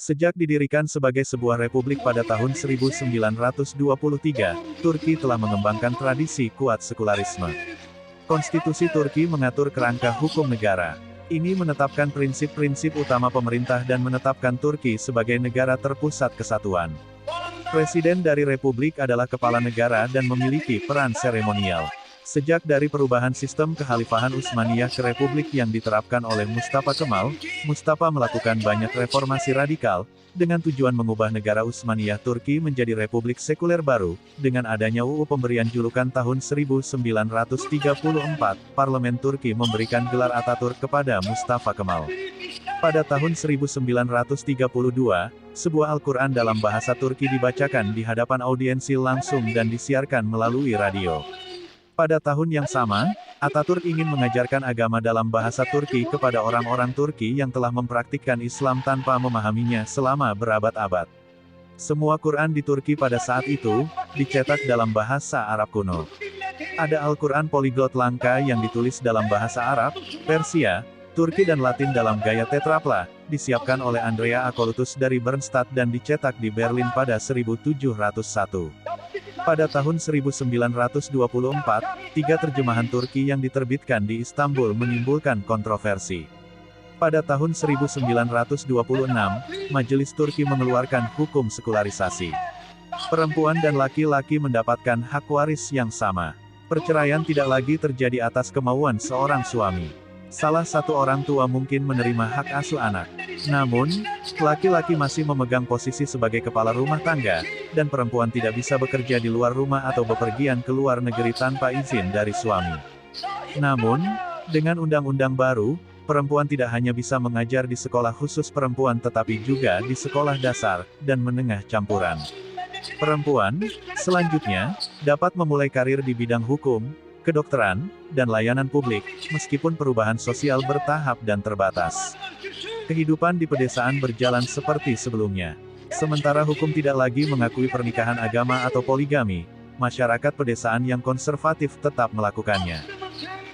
Sejak didirikan sebagai sebuah republik pada tahun 1923, Turki telah mengembangkan tradisi kuat sekularisme. Konstitusi Turki mengatur kerangka hukum negara. Ini menetapkan prinsip-prinsip utama pemerintah dan menetapkan Turki sebagai negara terpusat kesatuan. Presiden dari republik adalah kepala negara dan memiliki peran seremonial. Sejak dari perubahan sistem kekhalifahan Utsmaniyah ke republik yang diterapkan oleh Mustafa Kemal, Mustafa melakukan banyak reformasi radikal, dengan tujuan mengubah negara Utsmaniyah Turki menjadi republik sekuler baru. Dengan adanya UU pemberian julukan tahun 1934, Parlemen Turki memberikan gelar Ataturk kepada Mustafa Kemal. Pada tahun 1932, sebuah Al-Quran dalam bahasa Turki dibacakan di hadapan audiensi langsung dan disiarkan melalui radio. Pada tahun yang sama, Ataturk ingin mengajarkan agama dalam bahasa Turki kepada orang-orang Turki yang telah mempraktikkan Islam tanpa memahaminya selama berabad-abad. Semua Quran di Turki pada saat itu, dicetak dalam bahasa Arab kuno. Ada Al-Quran poliglot langka yang ditulis dalam bahasa Arab, Persia, Turki dan Latin dalam gaya tetrapla, disiapkan oleh Andrea Akolutus dari Bernstadt dan dicetak di Berlin pada 1701. Pada tahun 1924, 3 terjemahan Turki yang diterbitkan di Istanbul menimbulkan kontroversi. Pada tahun 1926, Majelis Turki mengeluarkan hukum sekularisasi. Perempuan dan laki-laki mendapatkan hak waris yang sama. Perceraian tidak lagi terjadi atas kemauan seorang suami. Salah satu orang tua mungkin menerima hak asuh anak. Namun, laki-laki masih memegang posisi sebagai kepala rumah tangga, dan perempuan tidak bisa bekerja di luar rumah atau bepergian ke luar negeri tanpa izin dari suami. Namun, dengan undang-undang baru, perempuan tidak hanya bisa mengajar di sekolah khusus perempuan tetapi juga di sekolah dasar, dan menengah campuran. Perempuan, selanjutnya, dapat memulai karir di bidang hukum, kedokteran, dan layanan publik, meskipun perubahan sosial bertahap dan terbatas. Kehidupan di pedesaan berjalan seperti sebelumnya. Sementara hukum tidak lagi mengakui pernikahan agama atau poligami, masyarakat pedesaan yang konservatif tetap melakukannya.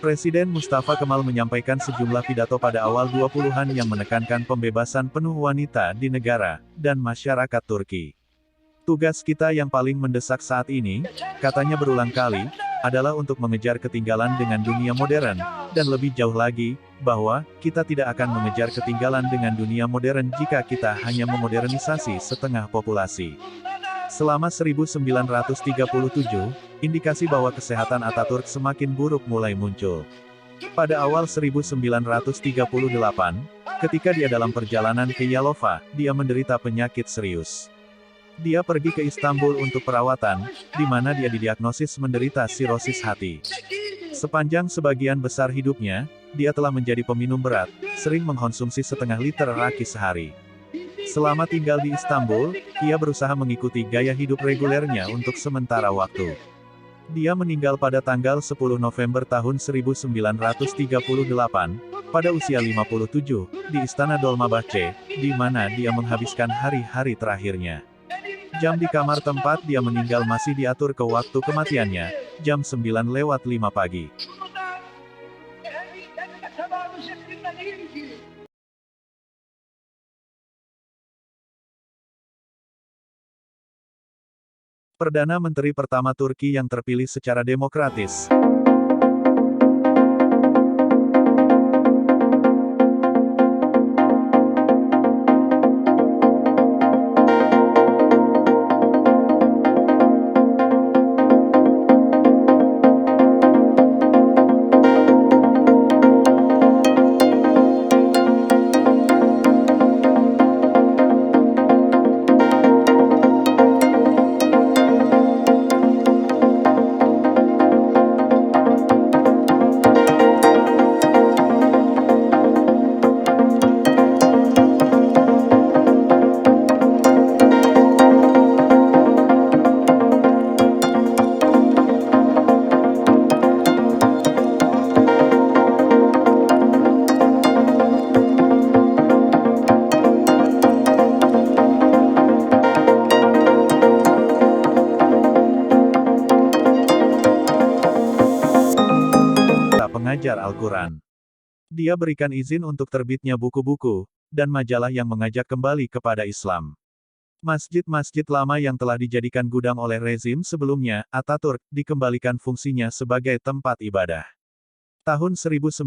Presiden Mustafa Kemal menyampaikan sejumlah pidato pada awal 20-an yang menekankan pembebasan penuh wanita di negara dan masyarakat Turki. Tugas kita yang paling mendesak saat ini, katanya berulang kali, adalah untuk mengejar ketinggalan dengan dunia modern, dan lebih jauh lagi, bahwa kita tidak akan mengejar ketinggalan dengan dunia modern jika kita hanya memodernisasi setengah populasi. Selama 1937, indikasi bahwa kesehatan Ataturk semakin buruk mulai muncul. Pada awal 1938, ketika dia dalam perjalanan ke Yalova, dia menderita penyakit serius. Dia pergi ke Istanbul untuk perawatan, di mana dia didiagnosis menderita sirosis hati. Sepanjang sebagian besar hidupnya, dia telah menjadi peminum berat, sering mengkonsumsi setengah liter raki sehari. Selama tinggal di Istanbul, ia berusaha mengikuti gaya hidup regulernya untuk sementara waktu. Dia meninggal pada tanggal 10 November tahun 1938, pada usia 57, di Istana Dolmabahce, di mana dia menghabiskan hari-hari terakhirnya. Jam di kamar tempat dia meninggal masih diatur ke waktu kematiannya, jam 9:05 pagi. Perdana Menteri pertama Turki yang terpilih secara demokratis. Pengajar Al-Quran. Dia berikan izin untuk terbitnya buku-buku, dan majalah yang mengajak kembali kepada Islam. Masjid-masjid lama yang telah dijadikan gudang oleh rezim sebelumnya, Ataturk, dikembalikan fungsinya sebagai tempat ibadah. Tahun 1956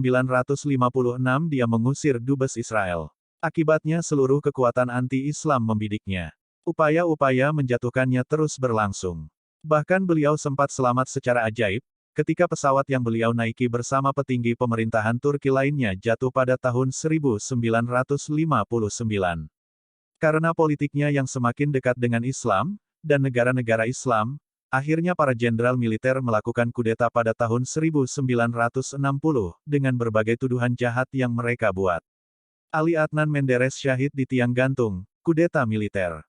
dia mengusir Dubes Israel. Akibatnya seluruh kekuatan anti-Islam membidiknya. Upaya-upaya menjatuhkannya terus berlangsung. Bahkan beliau sempat selamat secara ajaib, ketika pesawat yang beliau naiki bersama petinggi pemerintahan Turki lainnya jatuh pada tahun 1959. Karena politiknya yang semakin dekat dengan Islam, dan negara-negara Islam, akhirnya para jenderal militer melakukan kudeta pada tahun 1960, dengan berbagai tuduhan jahat yang mereka buat. Ali Adnan Menderes syahid di tiang gantung, kudeta militer.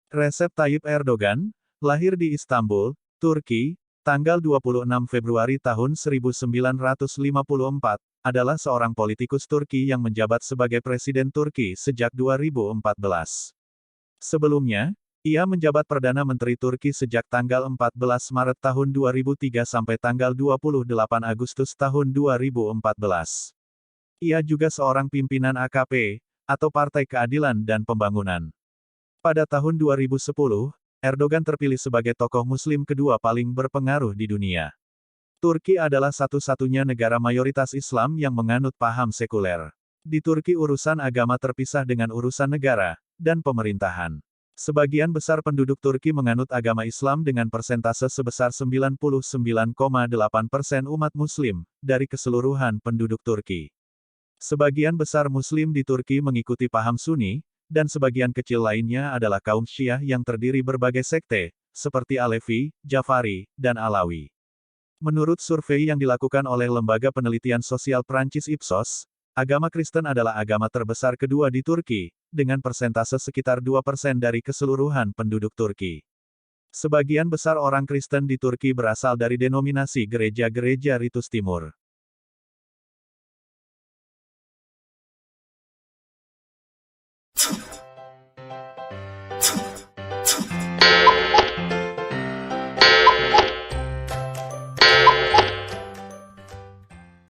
Recep Tayyip Erdogan, lahir di Istanbul, Turki, tanggal 26 Februari tahun 1954, adalah seorang politikus Turki yang menjabat sebagai Presiden Turki sejak 2014. Sebelumnya, ia menjabat Perdana Menteri Turki sejak tanggal 14 Maret tahun 2003 sampai tanggal 28 Agustus tahun 2014. Ia juga seorang pimpinan AKP, atau Partai Keadilan dan Pembangunan. Pada tahun 2010, Erdogan terpilih sebagai tokoh Muslim kedua paling berpengaruh di dunia. Turki adalah satu-satunya negara mayoritas Islam yang menganut paham sekuler. Di Turki urusan agama terpisah dengan urusan negara, dan pemerintahan. Sebagian besar penduduk Turki menganut agama Islam dengan persentase sebesar 99,8% umat Muslim, dari keseluruhan penduduk Turki. Sebagian besar Muslim di Turki mengikuti paham Sunni, dan sebagian kecil lainnya adalah kaum Syiah yang terdiri berbagai sekte, seperti Alevi, Jafari, dan Alawi. Menurut survei yang dilakukan oleh Lembaga Penelitian Sosial Prancis Ipsos, agama Kristen adalah agama terbesar kedua di Turki, dengan persentase sekitar 2% dari keseluruhan penduduk Turki. Sebagian besar orang Kristen di Turki berasal dari denominasi gereja-gereja Ritus Timur.